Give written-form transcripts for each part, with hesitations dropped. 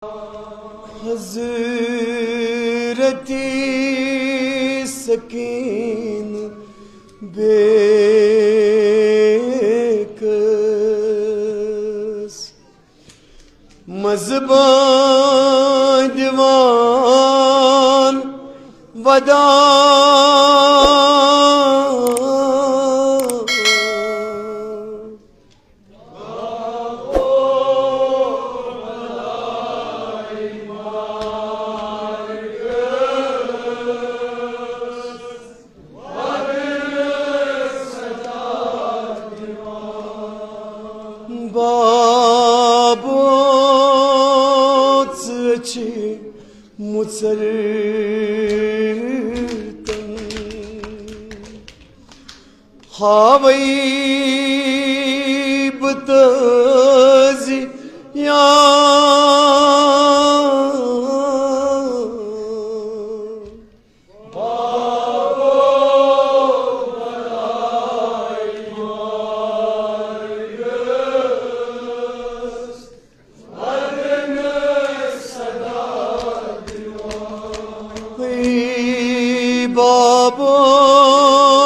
हज़रती सकीन बेकस मज़बान दीवान वदा बाबोची मुसरतन हावई बतजी या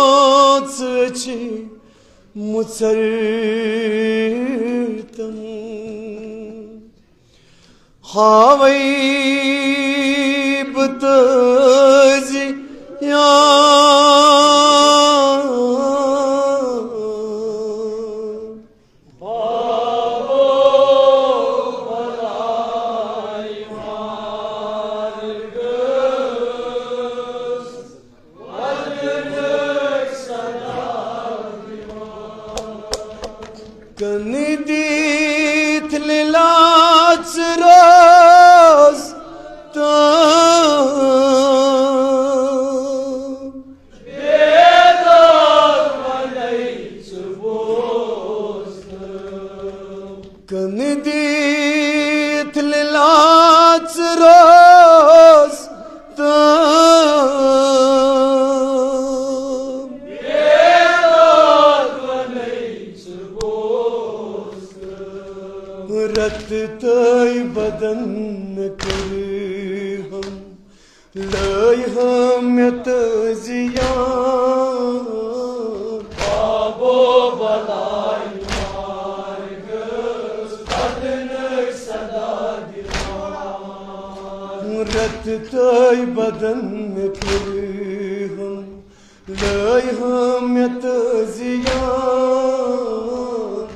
बाबोची मुसरतन हावई बतजी या कनिदीत लिलाच रोज तो कनिदीत लिलाच रोज तो रत तय बदन कर हम लय हम तजिया बाबो बलाई मार्गस बदन सदा दीवान रत तय बदन कर हम लय हम तजिया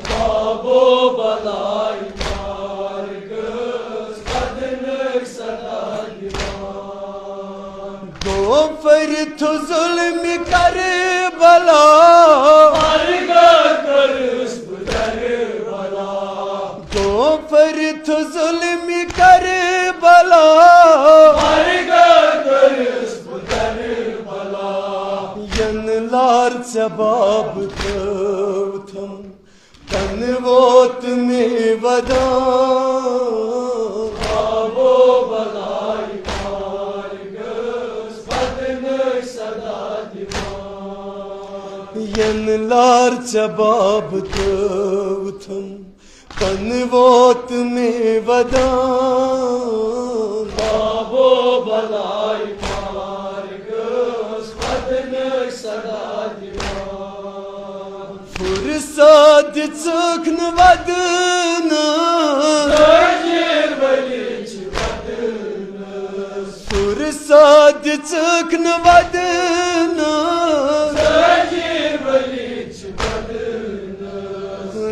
बाबो बलाई पर तो जुल्म कर बला दो पर तो जुल्म कर बला यन लार जवाब थम तन वोत में वदा बाबो बलाई यन लार जवाब थम कनवोत में वदा बाबो बलाई मार्गस बदन सदा दीवान फुरसत चुखन वदना फुरसत चुखन वदना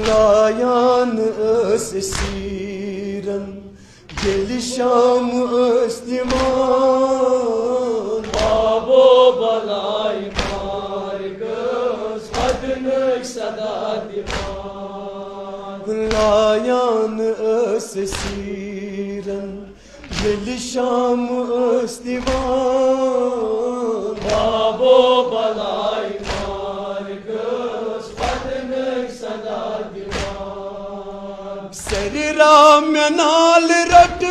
लायान अस सीरन दिल शाम अस्लिमान बाबो बलाई मार्गस बदन सदा दीवान लायान अस सीरन दिल शाम अस्लिमान बाबो बलाई मार्गस बदन सदा दीवान सर राम नाल रट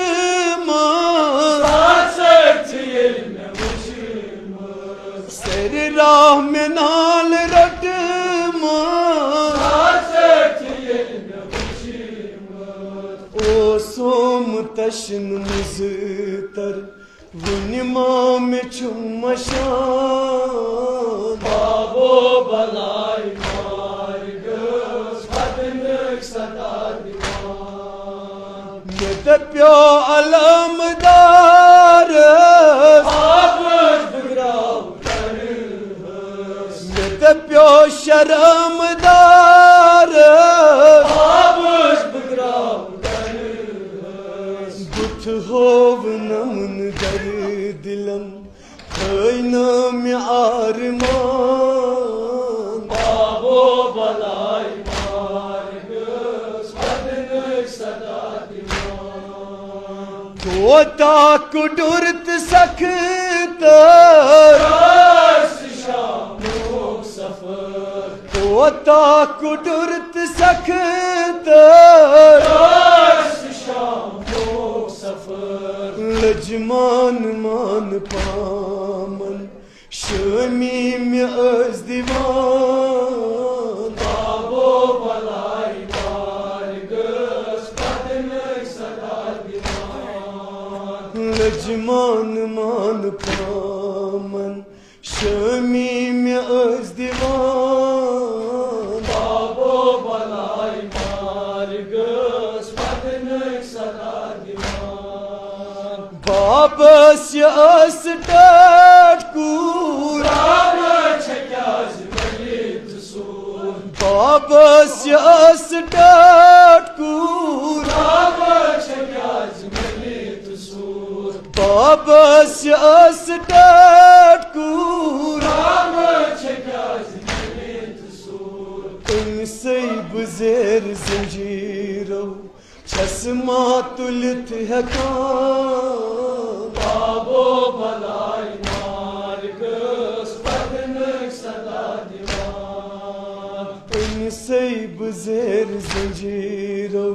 सर राम नाल रट ओ सोम तश आशन मुजतर वनिमा में चुमशान बाबो बलाई मार गोस बदनक सदा दीवान में प्यो अलमदार आपस बिगड़ाव कर में प्यो शर्मदार आपस बिगड़ाव कर बुथ होव नमन दर दिलम खैनम आरमान बाबो बलाई मार गोस बदनक सदा दीवान तोता कुडुरत सख्त रास शामो सफर तोता कुडुरत सख्त रास शामो सफर लजमान मान पामन शमी में अज दीवान बाबो बलाई मार गोस बदनक सदा दीवान लजमान मान पामन शमी में अज दीवान बाबो बलाई मार गोस बदनक सदा दीवान बाबस यस टूर राम छक्याज वलिद सूर बाबस यस टूर राम छक्याज वलिद सूर बाबस यस टूर राम छक्याज वलिद सूर इनसे बुजेर जंजीरो चश्मा तुलित है कान बाबो बलाई मार गोस बदनक सदा दीवान इनसे बुजेर जंजीरो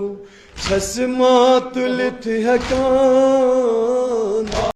चश्मा तुलित है कान